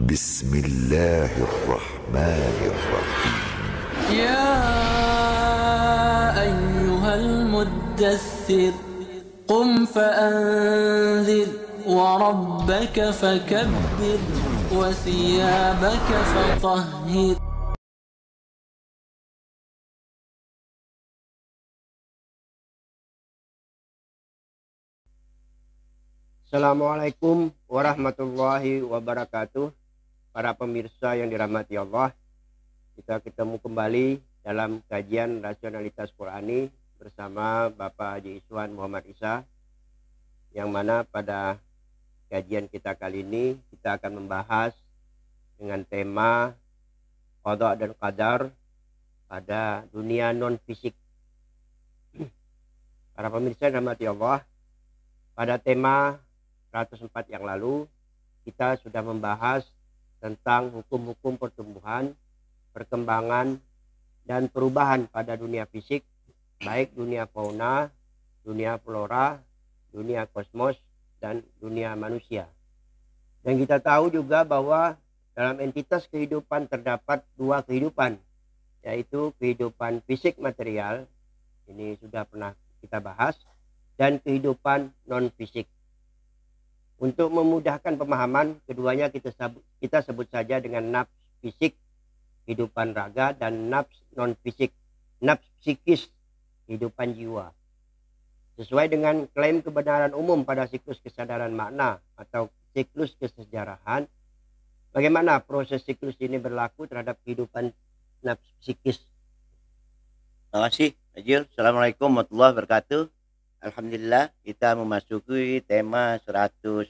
بسم الله الرحمن الرحيم يا أيها المدثر قم فأنذر وربك فكبر وثيابك فطهر. Assalamualaikum warahmatullahi wabarakatuh. Para pemirsa yang dirahmati Allah, kita ketemu kembali dalam kajian rasionalitas Qurani bersama Bapak Haji Iswan Muhammad Isa, yang mana pada kajian kita kali ini kita akan membahas dengan tema qada dan qadar pada dunia non fisik. Para pemirsa yang dirahmati Allah, pada tema 104 yang lalu kita sudah membahas tentang hukum-hukum pertumbuhan, perkembangan, dan perubahan pada dunia fisik, baik dunia fauna, dunia flora, dunia kosmos, dan dunia manusia. Dan kita tahu juga bahwa dalam entitas kehidupan terdapat dua kehidupan, yaitu kehidupan fisik material, ini sudah pernah kita bahas, dan kehidupan non-fisik. Untuk memudahkan pemahaman, keduanya kita sebut saja dengan nafs fisik, kehidupan raga, dan nafs non-fisik, nafs psikis, kehidupan jiwa. Sesuai dengan klaim kebenaran umum pada siklus kesadaran makna atau siklus kesejarahan, bagaimana proses siklus ini berlaku terhadap kehidupan nafs psikis? Terima kasih, Ajil. Assalamualaikum warahmatullahi wabarakatuh. Alhamdulillah, kita memasuki tema 105.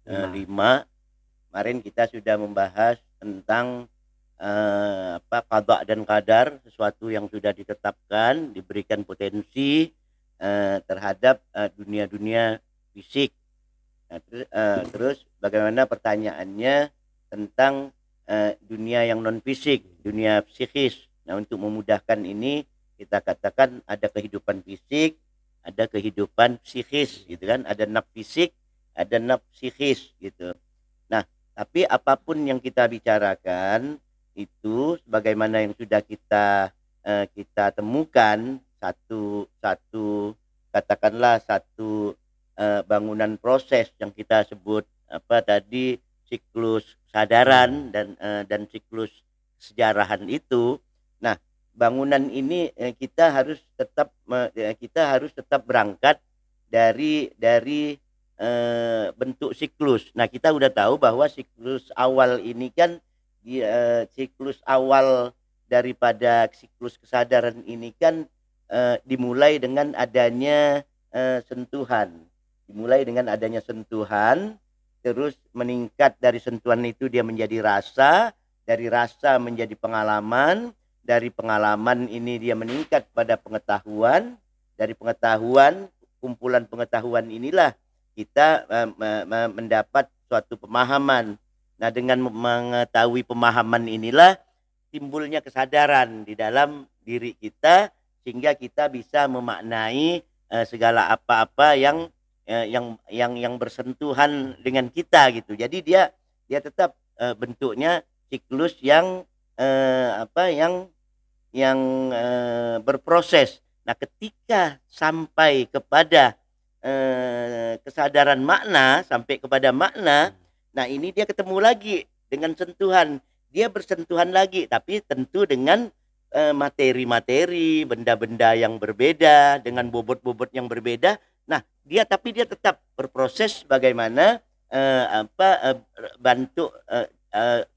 Kemarin kita sudah membahas tentang qada dan qadar, sesuatu yang sudah ditetapkan, diberikan potensi terhadap dunia-dunia fisik. Terus bagaimana pertanyaannya tentang dunia yang non fisik, dunia psikis. Nah, untuk memudahkan ini kita katakan ada kehidupan fisik, ada kehidupan psikis, gitu kan? Ada nafs fisik, ada nafs psikis, gitu. Nah, tapi apapun yang kita bicarakan itu, sebagaimana yang sudah kita temukan, satu katakanlah satu bangunan proses yang kita sebut tadi siklus kesadaran dan siklus kesejarahan itu. Nah, bangunan ini kita harus tetap berangkat dari bentuk siklus. Nah, kita udah tahu bahwa siklus awal ini kan siklus awal daripada siklus kesadaran ini kan dimulai dengan adanya sentuhan. Dimulai dengan adanya sentuhan, terus meningkat dari sentuhan itu dia menjadi rasa, dari rasa menjadi pengalaman. Dari pengalaman ini dia meningkat pada pengetahuan. Dari pengetahuan, kumpulan pengetahuan inilah kita mendapat suatu pemahaman. Nah, dengan mengetahui pemahaman inilah timbulnya kesadaran di dalam diri kita, sehingga kita bisa memaknai segala apa-apa yang bersentuhan dengan kita, gitu. Jadi dia tetap bentuknya siklus yang berproses. Nah, ketika sampai kepada kesadaran makna, sampai kepada makna, nah ini dia ketemu lagi dengan sentuhan. Dia bersentuhan lagi, tapi tentu dengan materi-materi, benda-benda yang berbeda, dengan bobot-bobot yang berbeda. Nah, dia tetap berproses bagaimana bentuk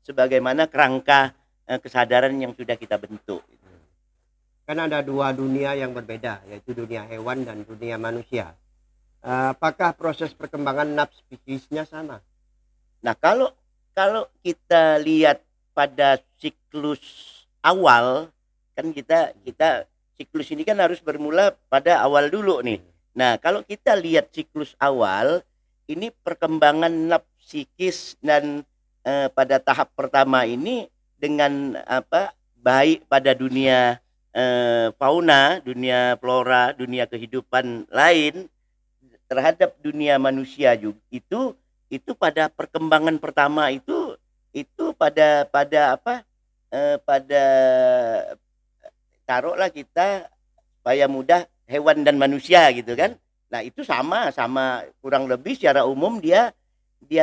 sebagaimana kerangka kesadaran yang sudah kita bentuk. Kan ada dua dunia yang berbeda, yaitu dunia hewan dan dunia manusia. Apakah proses perkembangan nafs psikisnya sama? Nah, kalau kita lihat pada siklus awal, kan kita siklus ini kan harus bermula pada awal dulu nih. Nah, kalau kita lihat siklus awal, ini perkembangan nafs psikis dan pada tahap pertama ini dengan baik pada dunia fauna, dunia flora, dunia kehidupan lain, terhadap dunia manusia juga itu pada perkembangan pertama itu itu pada apa? Pada taruhlah kita supaya mudah hewan dan manusia gitu kan. Nah, itu sama kurang lebih secara umum dia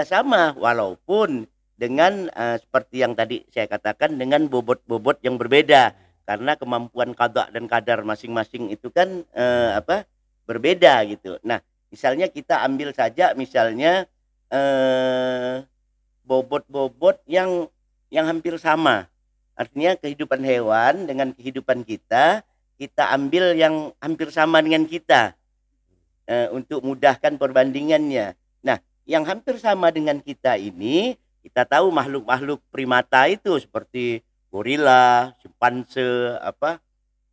sama, walaupun dengan seperti yang tadi saya katakan, dengan bobot-bobot yang berbeda, karena kemampuan qada dan kadar masing-masing itu kan berbeda gitu. Nah, misalnya kita ambil saja misalnya bobot-bobot yang hampir sama. Artinya kehidupan hewan dengan kehidupan kita ambil yang hampir sama dengan kita untuk mudahkan perbandingannya. Nah, yang hampir sama dengan kita ini, kita tahu makhluk-makhluk primata itu seperti gorila, simpanse,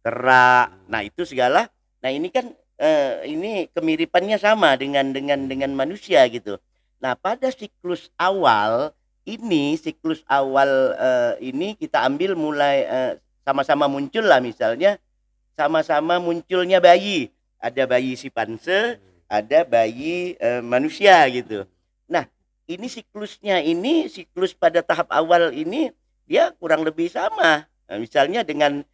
kera. Nah, itu segala. Nah, ini kan ini kemiripannya sama dengan manusia gitu. Nah, pada siklus awal ini kita ambil mulai sama-sama muncul lah, misalnya sama-sama munculnya bayi. Ada bayi simpanse, ada bayi manusia gitu. Nah, ini siklus pada tahap awal ini dia kurang lebih sama. Nah, misalnya dengan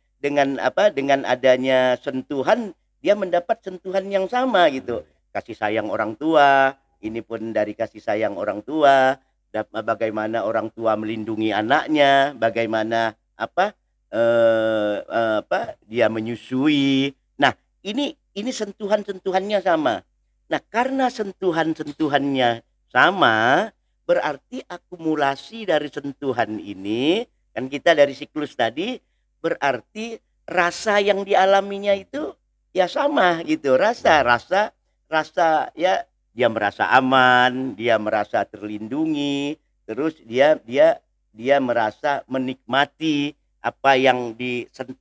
adanya sentuhan, dia mendapat sentuhan yang sama gitu. Kasih sayang orang tua, ini pun dari kasih sayang orang tua, bagaimana orang tua melindungi anaknya, bagaimana dia menyusui. Nah, ini sentuhan-sentuhannya sama. Nah, karena sentuhan-sentuhannya sama, berarti akumulasi dari sentuhan ini, kan kita dari siklus tadi, berarti rasa yang dialaminya itu ya sama gitu. Rasa ya, dia merasa aman, dia merasa terlindungi, terus dia merasa menikmati apa yang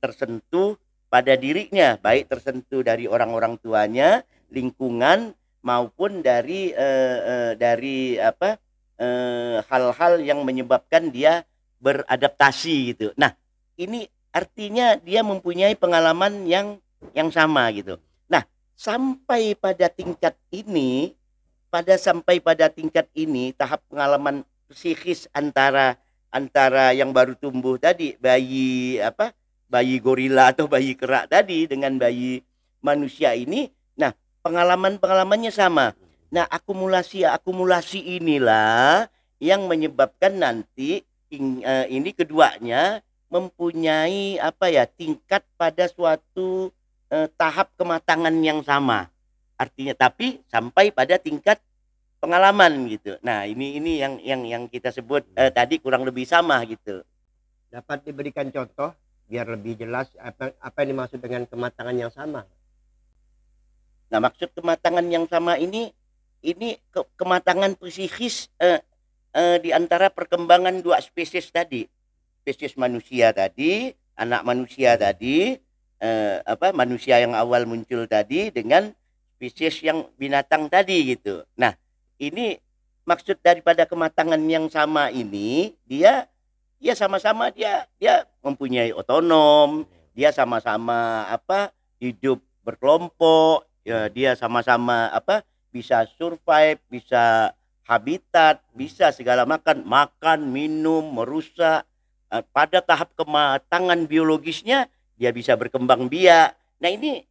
tersentuh pada dirinya, baik tersentuh dari orang-orang tuanya, lingkungan, maupun dari hal-hal yang menyebabkan dia beradaptasi gitu. Nah, ini artinya dia mempunyai pengalaman yang sama gitu. Nah, sampai pada tingkat ini, tahap pengalaman psikis antara yang baru tumbuh tadi, bayi gorila atau bayi kera tadi dengan bayi manusia ini, nah pengalamannya sama. Nah, akumulasi inilah yang menyebabkan nanti ini keduanya mempunyai tingkat pada suatu tahap kematangan yang sama. Artinya tapi sampai pada tingkat pengalaman gitu. Nah, ini yang kita sebut tadi kurang lebih sama gitu. Dapat diberikan contoh biar lebih jelas apa yang dimaksud dengan kematangan yang sama? Nah, maksud kematangan yang sama ini kematangan psikis di antara perkembangan dua spesies tadi. Spesies manusia tadi, anak manusia tadi, manusia yang awal muncul tadi dengan spesies yang binatang tadi gitu. Nah, ini maksud daripada kematangan yang sama ini, dia sama-sama dia mempunyai otonom, dia sama-sama hidup berkelompok, ya, dia sama-sama bisa survive, bisa habitat, bisa segala makan, minum, merusak. Pada tahap kematangan biologisnya dia bisa berkembang biak. Nah, ini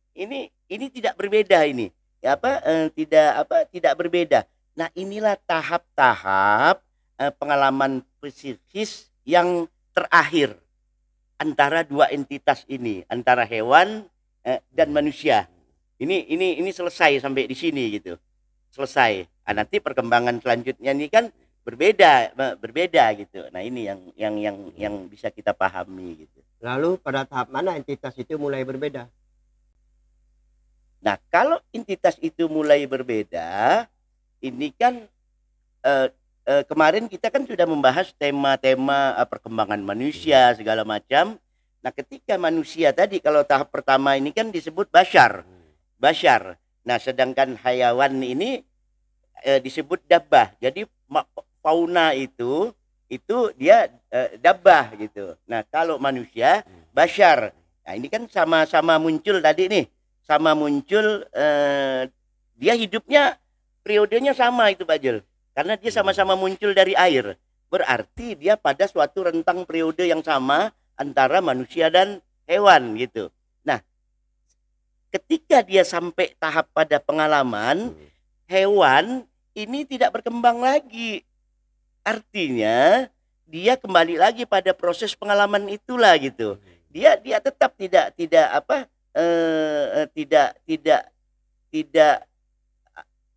tidak berbeda ini. Tidak berbeda. Nah, inilah tahap-tahap pengalaman psikis yang terakhir antara dua entitas ini, antara hewan dan manusia. Ini selesai sampai di sini gitu. Selesai. Nah, nanti perkembangan selanjutnya ini kan berbeda gitu. Nah, ini yang bisa kita pahami gitu. Lalu pada tahap mana entitas itu mulai berbeda? Nah, kalau entitas itu mulai berbeda, ini kan kemarin kita kan sudah membahas tema-tema perkembangan manusia segala macam. Nah, ketika manusia tadi, kalau tahap pertama ini kan disebut bashar. Nah, sedangkan hayawan ini disebut dabbah. Jadi fauna itu dia dabbah gitu. Nah, kalau manusia bashar. Nah, ini kan sama-sama muncul tadi nih. Sama muncul, dia hidupnya periodenya sama itu Pak Jul. Karena dia sama-sama muncul dari air. berarti dia pada suatu rentang periode yang sama antara manusia dan hewan gitu. Nah, ketika dia sampai tahap pada pengalaman, hewan ini tidak berkembang lagi. Artinya dia kembali lagi pada proses pengalaman itulah gitu. Dia tetap tidak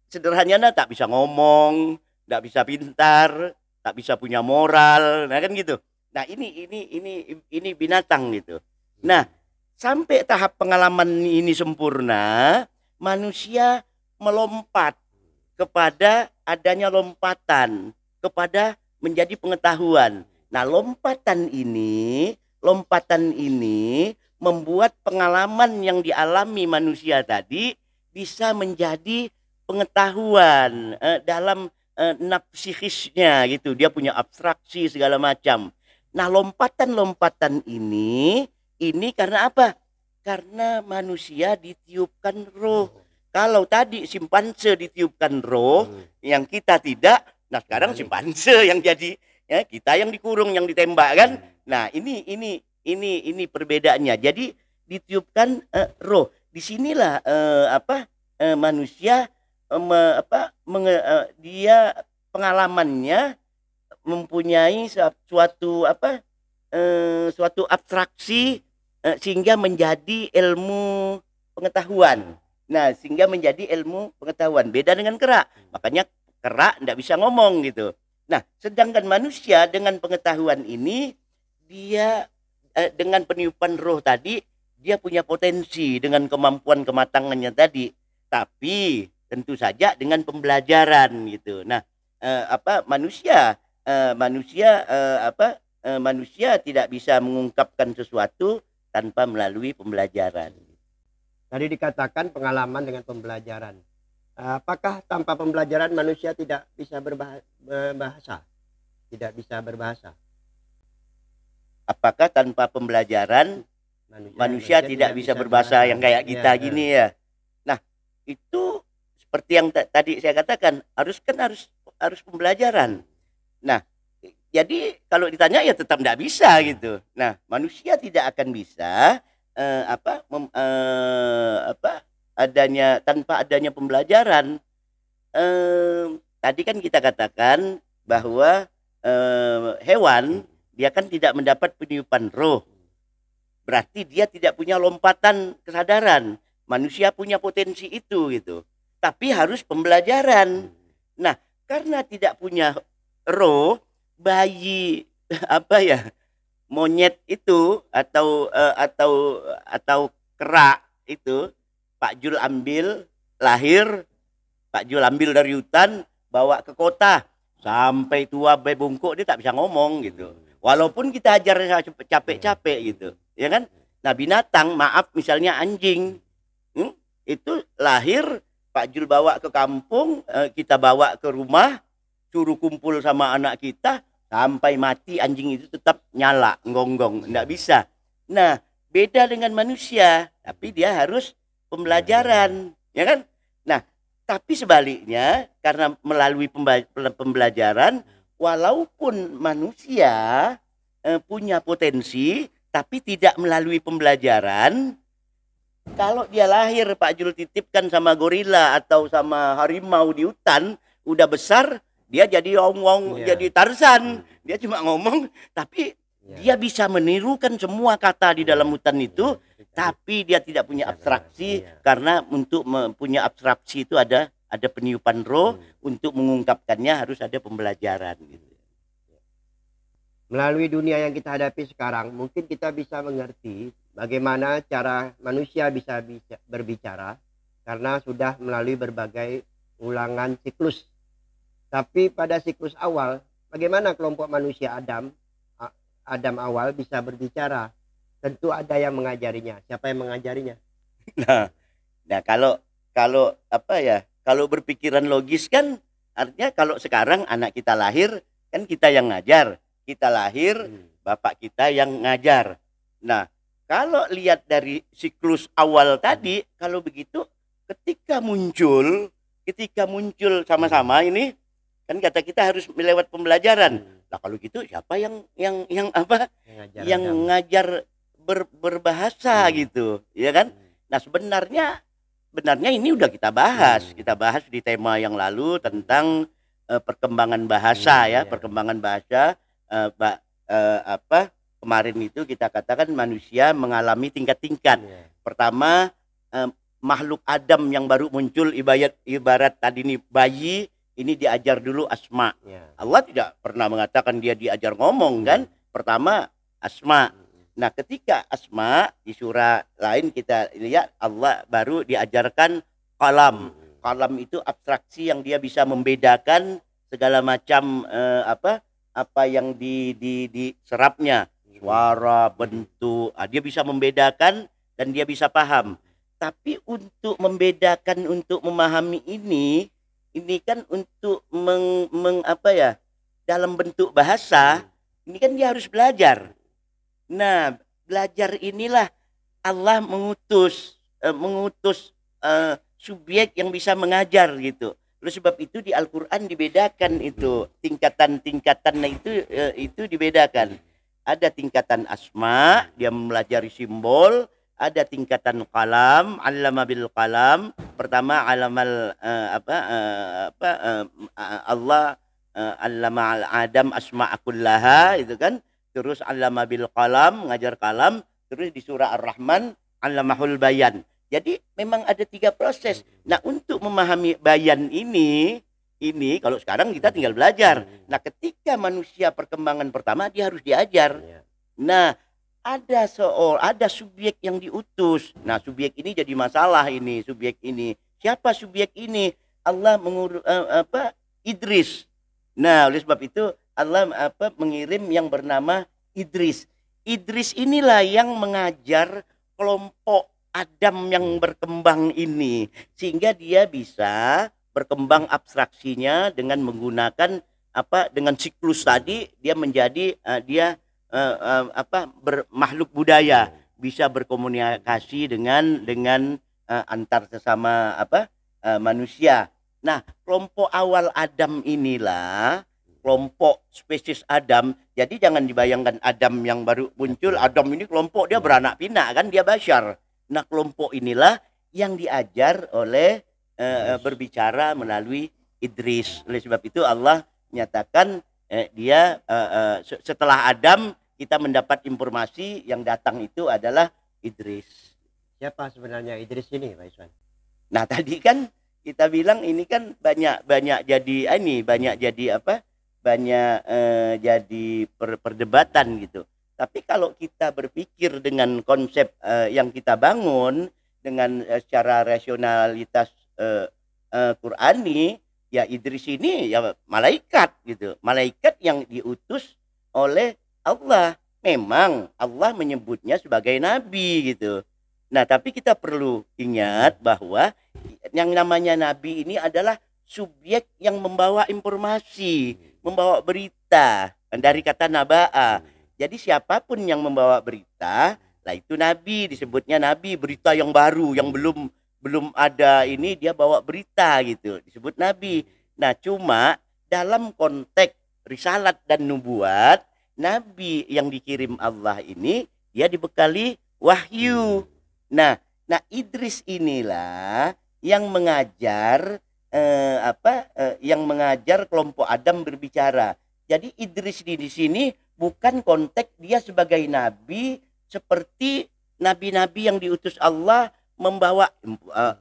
sederhananya tak bisa ngomong, tak bisa pintar, tak bisa punya moral, nah kan gitu. Nah ini binatang gitu. Nah sampai tahap pengalaman ini sempurna, manusia melompat kepada adanya lompatan kepada menjadi pengetahuan. Nah lompatan ini membuat pengalaman yang dialami manusia tadi bisa menjadi pengetahuan dalam psikisnya gitu. Dia punya abstraksi segala macam. Nah lompatan-lompatan ini karena apa? Karena manusia ditiupkan roh. Kalau tadi simpanse ditiupkan roh, yang kita tidak. Nah sekarang simpanse yang jadi, ya, kita yang dikurung, yang ditembak kan. Nah ini perbedaannya. Jadi ditiupkan roh. Disinilah manusia dia pengalamannya mempunyai suatu abstraksi sehingga menjadi ilmu pengetahuan. Nah, sehingga menjadi ilmu pengetahuan. Beda dengan kera. Makanya kera tidak bisa ngomong gitu. Nah, sedangkan manusia dengan pengetahuan ini, dia dengan peniupan roh tadi, dia punya potensi dengan kemampuan kematangannya tadi. Tapi tentu saja dengan pembelajaran gitu. Nah, manusia tidak bisa mengungkapkan sesuatu tanpa melalui pembelajaran. Tadi dikatakan pengalaman dengan pembelajaran. Apakah tanpa pembelajaran manusia tidak bisa berbahasa? Tidak bisa berbahasa. Apakah tanpa pembelajaran manusia tidak bisa berbahasa yang kayak kita gini ya? Nah, itu seperti yang tadi saya katakan, harus pembelajaran. Nah, jadi kalau ditanya ya tetap tidak bisa gitu. Nah, manusia tidak akan bisa tanpa adanya pembelajaran. Tadi kan kita katakan bahwa hewan dia kan tidak mendapat peniupan roh. Berarti dia tidak punya lompatan kesadaran. Manusia punya potensi itu gitu. Tapi harus pembelajaran. Nah, karena tidak punya roh, bayi monyet itu atau kera itu Pak Jul ambil lahir, Pak Jul ambil dari hutan bawa ke kota sampai tua bungkuk dia tak bisa ngomong gitu. Walaupun kita ajar capek-capek gitu, ya kan? Nah binatang, maaf misalnya anjing, itu lahir Pak Jul bawa ke kampung, kita bawa ke rumah, suruh kumpul sama anak kita, sampai mati anjing itu tetap nyala, ngonggong, enggak bisa. Nah, beda dengan manusia, tapi dia harus pembelajaran, ya kan? Nah, tapi sebaliknya, karena melalui pembelajaran, walaupun manusia punya potensi, tapi tidak melalui pembelajaran, kalau dia lahir Pak Jul titipkan sama gorila atau sama harimau di hutan, udah besar, dia jadi ong-ong, jadi Tarzan. Dia cuma ngomong, tapi dia bisa menirukan semua kata di dalam hutan itu, tapi dia tidak punya abstraksi, karena untuk punya abstraksi itu ada peniupan roh, untuk mengungkapkannya harus ada pembelajaran gitu. Melalui dunia yang kita hadapi sekarang, mungkin kita bisa mengerti bagaimana cara manusia bisa berbicara, karena sudah melalui berbagai ulangan siklus. Tapi pada siklus awal, bagaimana kelompok manusia Adam awal bisa berbicara? Tentu ada yang mengajarinya. Siapa yang mengajarinya? Nah kalau berpikiran logis kan, artinya kalau sekarang anak kita lahir kan kita yang ngajar, kita lahir bapak kita yang ngajar. Nah kalau lihat dari siklus awal tadi, kalau begitu ketika muncul sama-sama ini, Kan kata kita harus melewat pembelajaran. Nah kalau gitu siapa yang apa? Yang ngajar berbahasa gitu, ya kan? Nah sebenarnya ini udah kita bahas. Kita bahas di tema yang lalu tentang perkembangan bahasa ya, perkembangan bahasa apa? Kemarin itu kita katakan manusia mengalami tingkat-tingkat. Pertama makhluk Adam yang baru muncul ibarat tadi nih bayi, ini diajar dulu asma. Allah tidak pernah mengatakan dia diajar ngomong kan. Pertama asma. Nah ketika asma di surah lain kita lihat Allah baru diajarkan kalam. Kalam itu abstraksi yang dia bisa membedakan segala macam apa yang diserapnya, suara, bentuk. Dia bisa membedakan dan dia bisa paham. Tapi untuk membedakan, untuk memahami ini kan untuk dalam bentuk bahasa, ini kan dia harus belajar. Nah, belajar inilah Allah mengutus subjek yang bisa mengajar gitu. Oleh sebab itu di Al-Qur'an dibedakan itu tingkatan-tingkatannya itu dibedakan. Ada tingkatan asma, dia mempelajari simbol. Ada tingkatan kalam, allama bil kalam. Pertama alamal Allah allama al Adam asma'akullaha itu kan. Terus allama bil kalam, mengajar kalam. Terus di surah Ar-Rahman allamahul bayan. Jadi memang ada 3 proses. Nah, untuk memahami bayan ini kalau sekarang kita tinggal belajar. Nah, ketika manusia perkembangan pertama dia harus diajar. Nah, ada subjek yang diutus. Nah, subjek ini jadi masalah ini, subjek ini. Siapa subjek ini? Allah Idris. Nah, oleh sebab itu Allah mengirim yang bernama Idris. Idris inilah yang mengajar kelompok Adam yang berkembang ini sehingga dia bisa berkembang abstraksinya dengan menggunakan dengan siklus tadi dia menjadi makhluk budaya, bisa berkomunikasi dengan antar sesama manusia. Nah, kelompok awal Adam inilah kelompok spesies Adam. Jadi jangan dibayangkan Adam yang baru muncul, Adam ini kelompok dia beranak pinak kan, dia bashar. Nah, kelompok inilah yang diajar oleh berbicara melalui Idris. Oleh sebab itu Allah nyatakan dia setelah Adam kita mendapat informasi yang datang itu adalah Idris. Siapa sebenarnya Idris ini, Pak Iswan? Nah, tadi kan kita bilang ini kan banyak jadi perdebatan gitu. Tapi kalau kita berpikir dengan konsep yang kita bangun dengan secara rasionalitas Qur'ani, ya Idris ini ya malaikat gitu. Malaikat yang diutus oleh Allah. Memang Allah menyebutnya sebagai nabi gitu. Nah, tapi kita perlu ingat bahwa yang namanya nabi ini adalah subjek yang membawa informasi, membawa berita, dari kata naba'a. Jadi siapapun yang membawa berita, lah itu nabi, disebutnya nabi, berita yang baru, yang belum ada ini dia bawa berita gitu, disebut nabi. Nah, cuma dalam konteks risalat dan nubuat, nabi yang dikirim Allah ini dia dibekali wahyu. Nah Idris inilah yang mengajar yang mengajar kelompok Adam berbicara. Jadi Idris di sini bukan konteks dia sebagai nabi seperti nabi-nabi yang diutus Allah membawa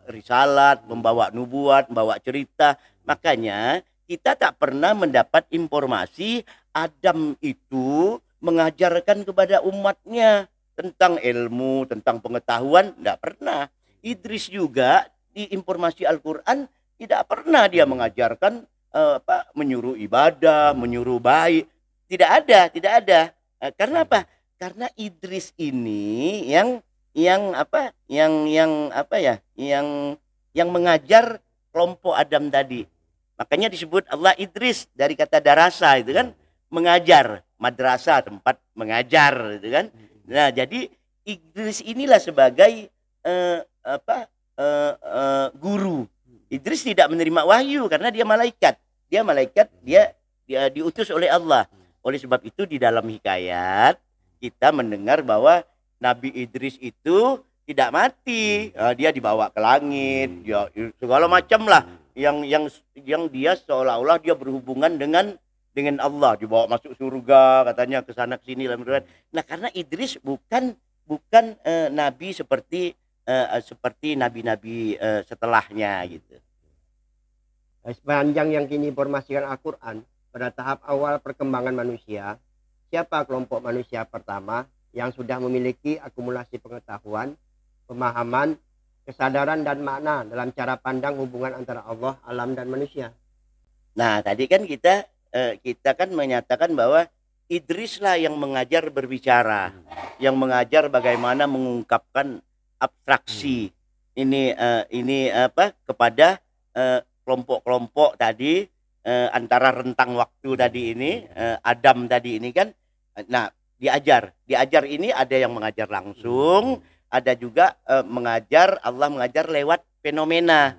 risalat, membawa nubuat, membawa cerita. Makanya kita tak pernah mendapat informasi Adam itu mengajarkan kepada umatnya tentang ilmu, tentang pengetahuan, tidak pernah. Idris juga di informasi Al-Quran tidak pernah dia mengajarkan menyuruh ibadah, menyuruh baik. Tidak ada. Karena apa? Karena Idris ini yang mengajar kelompok Adam tadi. Makanya disebut Allah Idris dari kata darasa itu kan, mengajar, madrasah tempat mengajar itu kan. Nah, jadi Idris inilah sebagai guru. Idris tidak menerima wahyu karena dia malaikat. dia malaikat, dia diutus oleh Allah. Oleh sebab itu di dalam hikayat kita mendengar bahwa Nabi Idris itu tidak mati. Dia dibawa ke langit, ya segala macam lah yang dia seolah-olah dia berhubungan dengan Allah, dibawa masuk surga katanya, ke sana ke sini. Nah, karena Idris bukan nabi seperti nabi-nabi setelahnya gitu. Sepanjang yang kini informasikan Al-Quran, pada tahap awal perkembangan manusia, siapa kelompok manusia pertama yang sudah memiliki akumulasi pengetahuan, pemahaman, kesadaran dan makna dalam cara pandang hubungan antara Allah, alam dan manusia? Nah, tadi kan kita kan menyatakan bahwa Idris lah yang mengajar berbicara, yang mengajar bagaimana mengungkapkan abstraksi ini kepada kelompok-kelompok tadi, antara rentang waktu tadi ini, Adam tadi ini kan. Nah, diajar ini ada yang mengajar langsung, ada juga Allah mengajar lewat fenomena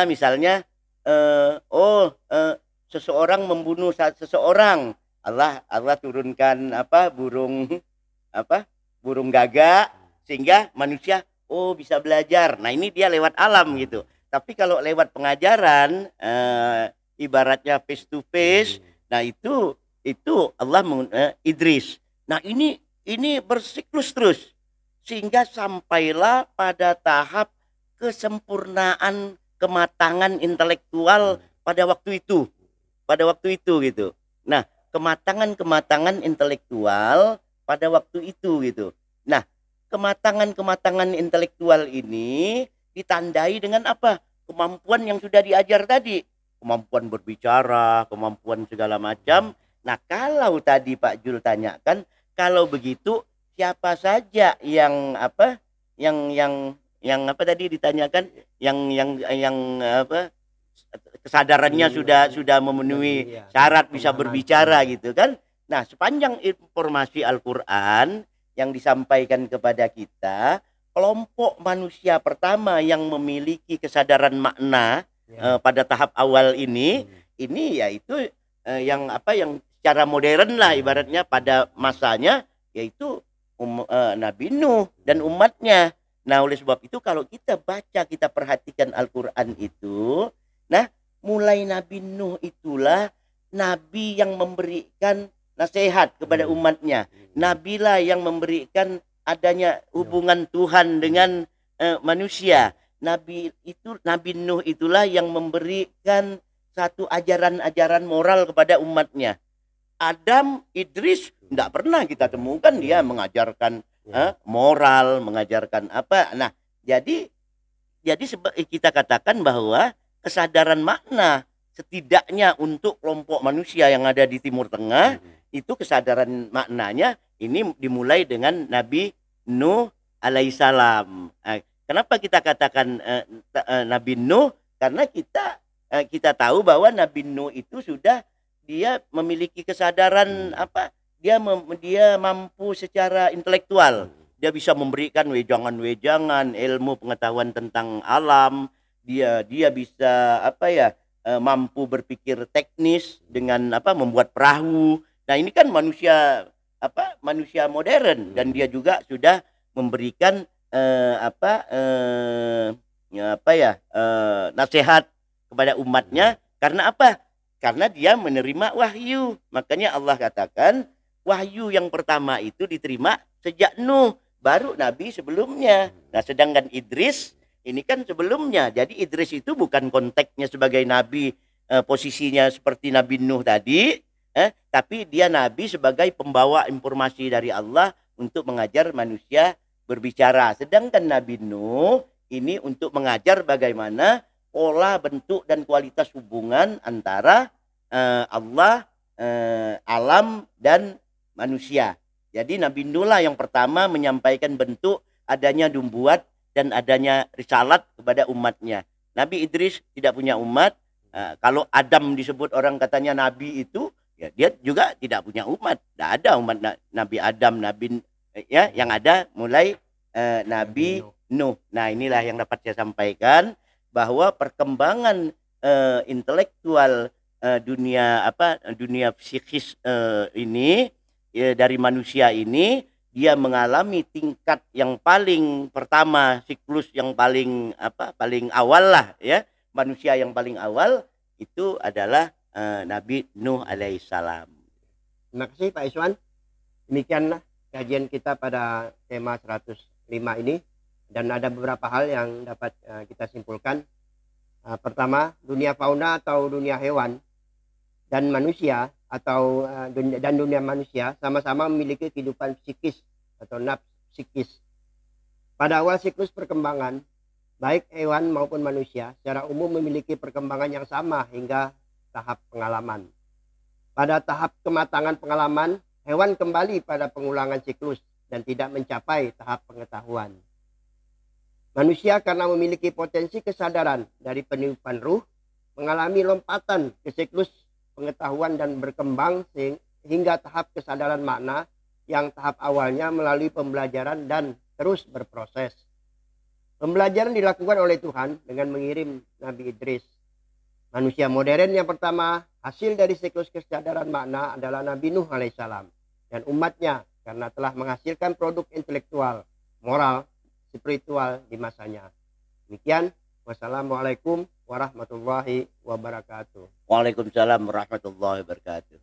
misalnya seseorang membunuh seseorang, Allah turunkan burung gagak sehingga manusia bisa belajar. Nah, ini dia lewat alam gitu. Tapi kalau lewat pengajaran, ibaratnya face to face, nah itu Allah Idris. Nah, ini bersiklus terus sehingga sampailah pada tahap kesempurnaan, kematangan intelektual pada waktu itu gitu. Nah, kematangan intelektual pada waktu itu gitu. Nah, kematangan intelektual ini ditandai dengan apa? Kemampuan yang sudah diajar tadi, kemampuan berbicara, kemampuan segala macam. Nah, kalau tadi Pak Jul tanyakan, kalau begitu siapa saja yang tadi ditanyakan, yang kesadarannya sudah memenuhi syarat bisa berbicara gitu kan. Nah, sepanjang informasi Al-Quran yang disampaikan kepada kita, kelompok manusia pertama yang memiliki kesadaran makna pada tahap awal ini yaitu yang secara modern lah ibaratnya pada masanya, yaitu Nabi Nuh dan umatnya. Nah, oleh sebab itu kalau kita baca, kita perhatikan Al-Quran itu, nah mulai Nabi Nuh itulah Nabi yang memberikan nasihat kepada umatnya. Nabilah yang memberikan adanya hubungan Tuhan dengan manusia. Nabi Nuh itulah yang memberikan satu ajaran-ajaran moral kepada umatnya. Adam, Idris tidak pernah kita temukan dia mengajarkan moral, mengajarkan apa. Nah, jadi kita katakan bahwa kesadaran makna setidaknya untuk kelompok manusia yang ada di Timur Tengah itu kesadaran maknanya ini dimulai dengan Nabi Nuh alaihissalam. Kenapa kita katakan Nabi Nuh? Karena kita tahu bahwa Nabi Nuh itu sudah dia memiliki kesadaran dia mampu secara intelektual. Dia bisa memberikan wejangan-wejangan ilmu pengetahuan tentang alam. Dia bisa mampu berpikir teknis dengan membuat perahu. Nah, ini kan manusia modern, dan dia juga sudah memberikan nasihat kepada umatnya. Karena apa? Karena dia menerima wahyu. Makanya Allah katakan wahyu yang pertama itu diterima sejak Nuh, baru nabi sebelumnya. Nah, sedangkan Idris ini kan sebelumnya. Jadi Idris itu bukan konteksnya sebagai nabi, posisinya seperti Nabi Nuh tadi, tapi dia nabi sebagai pembawa informasi dari Allah untuk mengajar manusia berbicara. Sedangkan Nabi Nuh ini untuk mengajar bagaimana pola, bentuk, dan kualitas hubungan antara Allah, alam, dan manusia. Jadi Nabi Nuh lah yang pertama menyampaikan bentuk adanya nubuat dan adanya risalat kepada umatnya. Nabi Idris tidak punya umat. Kalau Adam disebut orang katanya nabi itu, ya dia juga tidak punya umat. Tidak ada umat Nabi Adam, yang ada mulai Nabi Nuh. Nah, inilah yang dapat saya sampaikan, bahwa perkembangan intelektual, dunia psikis ini dari manusia ini, dia mengalami tingkat yang paling pertama, siklus yang paling awal lah ya, manusia yang paling awal itu adalah Nabi Nuh alaihissalam. Terima kasih Pak Iswan. Demikianlah kajian kita pada tema 105 ini, dan ada beberapa hal yang dapat kita simpulkan. Pertama, dunia fauna atau dunia hewan dan manusia dunia manusia sama-sama memiliki kehidupan psikis atau nafs psikis. Pada awal siklus perkembangan, baik hewan maupun manusia secara umum memiliki perkembangan yang sama hingga tahap pengalaman. Pada tahap kematangan pengalaman, hewan kembali pada pengulangan siklus dan tidak mencapai tahap pengetahuan. Manusia karena memiliki potensi kesadaran dari peniupan ruh, mengalami lompatan ke siklus pengetahuan dan berkembang hingga tahap kesadaran makna yang tahap awalnya melalui pembelajaran dan terus berproses. Pembelajaran dilakukan oleh Tuhan dengan mengirim Nabi Idris. Manusia modern yang pertama hasil dari siklus kesadaran makna adalah Nabi Nuh alaihissalam dan umatnya karena telah menghasilkan produk intelektual, moral, spiritual di masanya. Demikian, wassalamualaikum warahmatullahi wabarakatuh. Waalaikumsalam warahmatullahi wabarakatuh.